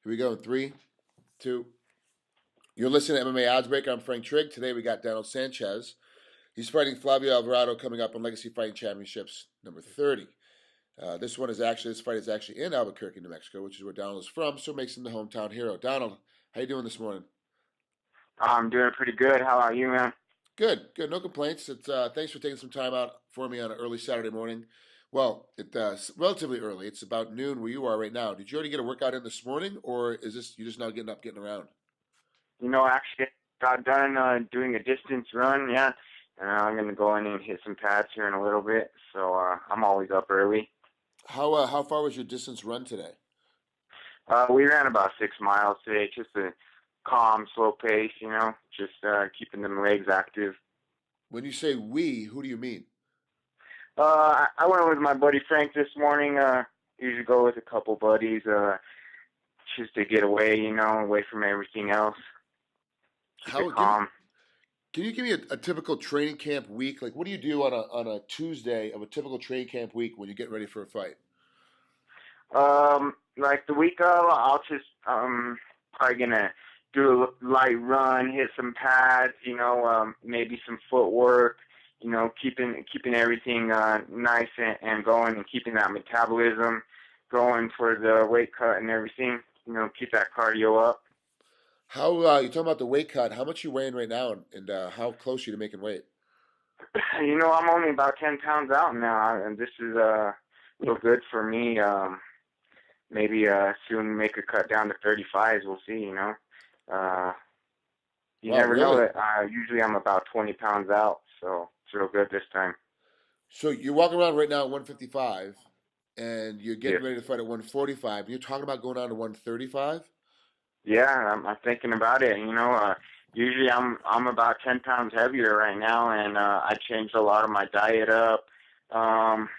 Here we go in three, two. You're listening to MMA Oddsbreaker. I'm Frank Trigg. Today we got Donald Sanchez. He's fighting Flavio Alvarado coming up on Legacy Fighting Championships number 30. This fight is actually in Albuquerque, New Mexico, which is where Donald is from, so it makes him the hometown hero. Donald, how you doing this morning? I'm doing pretty good. How about you, man? Good. No complaints. Thanks for taking some time out for me on an early Saturday morning. Well, it's relatively early. It's about noon where you are right now. Did you already get a workout in this morning, or is this you just now getting around? Actually, got done doing a distance run, yeah. And I'm going to go in and hit some pads here in a little bit. So I'm always up early. How far was your distance run today? We ran about 6 miles today, just a calm, slow pace, just keeping them legs active. When you say we, who do you mean? I went with my buddy Frank this morning. Usually go with a couple buddies just to get away, away from everything else. Keep it calm. Can you give me a typical training camp week? Like, what do you do on a Tuesday of a typical training camp week when you get ready for a fight? Like the week of, I'll just probably gonna do a light run, hit some pads, maybe some footwork, keeping everything nice and going, and keeping that metabolism going for the weight cut and everything. Keep that cardio up. How you talking about the weight cut? How much you weighing right now, and how close are you to making weight? I'm only about 10 pounds out now, and this is real good for me. Maybe soon make a cut down to 35s. We'll see. You Wow, never know really? that. Usually I'm about 20 pounds out, so it's real good this time. So you're walking around right now at 155, and you're Yeah, getting ready to fight at 145. You're talking about going down to 135? yeah. I'm thinking about it. Usually I'm about 10 pounds heavier right now, and I changed a lot of my diet up, um,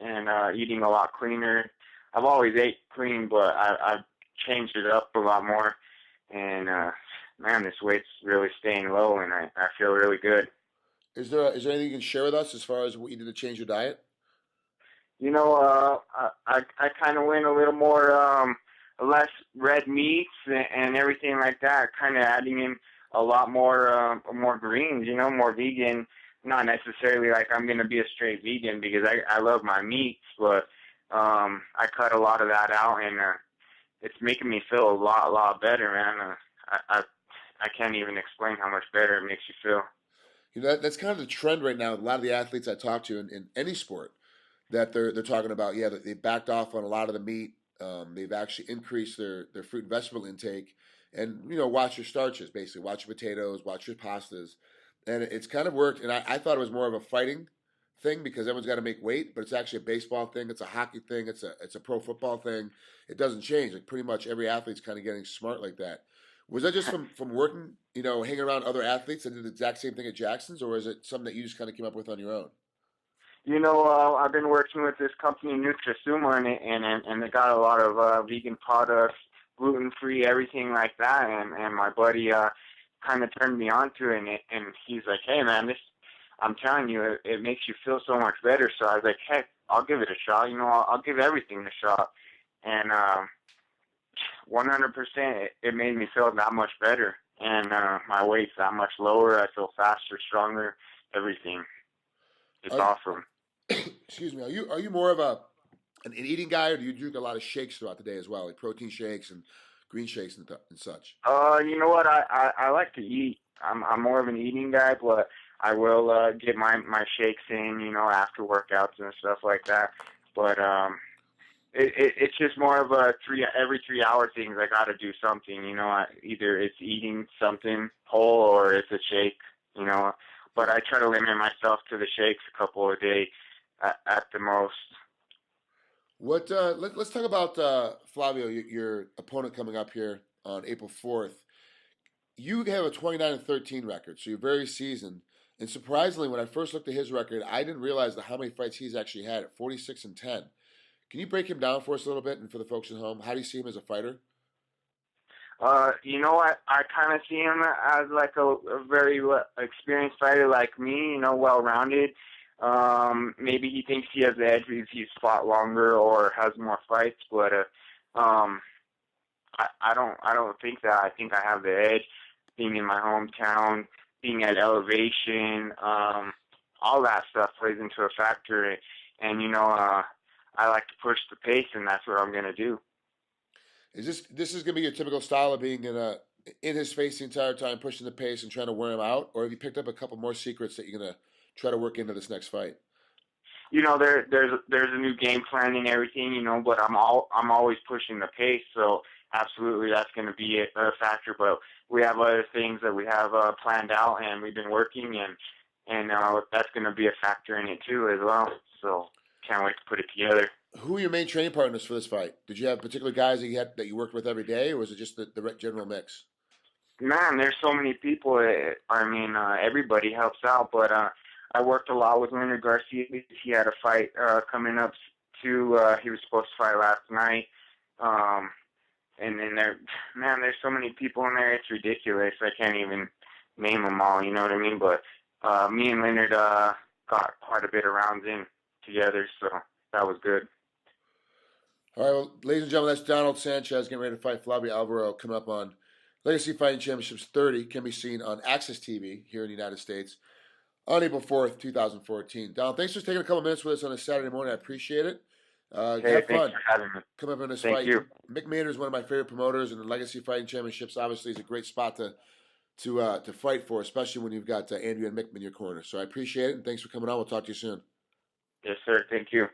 and eating a lot cleaner. I've always ate clean, but I've changed it up a lot more. And man, this weight's really staying low, and I feel really good. Is there anything you can share with us as far as what you did to change your diet? I kind of went a little more less red meats and everything like that. Kind of adding in a lot more greens. More vegan. Not necessarily like I'm gonna be a straight vegan because I love my meats, but I cut a lot of that out, and it's making me feel a lot better, man. I can't even explain how much better it makes you feel. That's kind of the trend right now. A lot of the athletes I talk to in any sport that they're talking about, yeah, that they backed off on a lot of the meat. They've actually increased their fruit and vegetable intake, and watch your starches. Basically, watch your potatoes, watch your pastas, and it's kind of worked. And I thought it was more of a fighting thing because everyone's got to make weight, but it's actually a baseball thing. It's a hockey thing. It's a pro football thing. It doesn't change. Like pretty much every athlete's kind of getting smart like that. Was that just from working, hanging around other athletes that did the exact same thing at Jackson's, or is it something that you just kind of came up with on your own? I've been working with this company, Nutrisuma, and they got a lot of vegan products, gluten free, everything like that. And my buddy kind of turned me on to it, and he's like, "Hey, man, this, I'm telling you, it makes you feel so much better." So I was like, "Heck, I'll give it a shot. I'll give everything a shot." And 100%, it made me feel that much better, and my weight's that much lower. I feel faster, stronger, everything. It's Are, awesome. excuse me. Are you more of an eating guy, or do you drink a lot of shakes throughout the day as well, like protein shakes and green shakes and such? You know what? I like to eat. I'm more of an eating guy, but I will get my shakes in, after workouts and stuff like that. But it's just more of a every 3 hour thing. I got to do something, either it's eating something whole or it's a shake, you know. But I try to limit myself to the shakes a couple a day at the most. Let's talk about Flavio, your opponent coming up here on April 4th. You have a 29-13 record, so you're very seasoned. And surprisingly, when I first looked at his record, I didn't realize how many fights he's actually had at 46-10. Can you break him down for us a little bit, and for the folks at home, how do you see him as a fighter? I kind of see him as like a very experienced fighter like me, well-rounded. Maybe he thinks he has the edge because he's fought longer or has more fights, but um, I don't think that. I think I have the edge, being in my hometown, being at elevation, all that stuff plays into a factor. And I like to push the pace, and that's what I'm gonna do. Is this is going to be your typical style of being in his face the entire time, pushing the pace and trying to wear him out, or have you picked up a couple more secrets that you're going to try to work into this next fight? There's a new game plan and everything, but I'm always pushing the pace, so absolutely that's going to be a factor. But we have other things that we have planned out, and we've been working, and that's going to be a factor in it too as well. So can't wait to put it together. Who are your main training partners for this fight? Did you have particular guys that you worked with every day, or was it just the general mix? Man, there's so many people. I mean, everybody helps out, but I worked a lot with Leonard Garcia. He had a fight coming up too. He was supposed to fight last night. And then there's so many people in there. It's ridiculous. I can't even name them all. You know what I mean? But me and Leonard got quite a bit of rounds in together, so that was good. All right, well, ladies and gentlemen, that's Donald Sanchez getting ready to fight Flavio Alvaro coming up on Legacy Fighting Championships 30. Can be seen on Access TV here in the United States on April 4th, 2014. Donald, thanks for taking a couple minutes with us on a Saturday morning. I appreciate it. Hey, Have thanks fun. for having me. Come up in this Thank fight. you. Mick Maynard is one of my favorite promoters, and the Legacy Fighting Championships obviously is a great spot to fight for, especially when you've got Andrew and Mick in your corner. So I appreciate it, and thanks for coming on. We'll talk to you soon. Yes, sir. Thank you.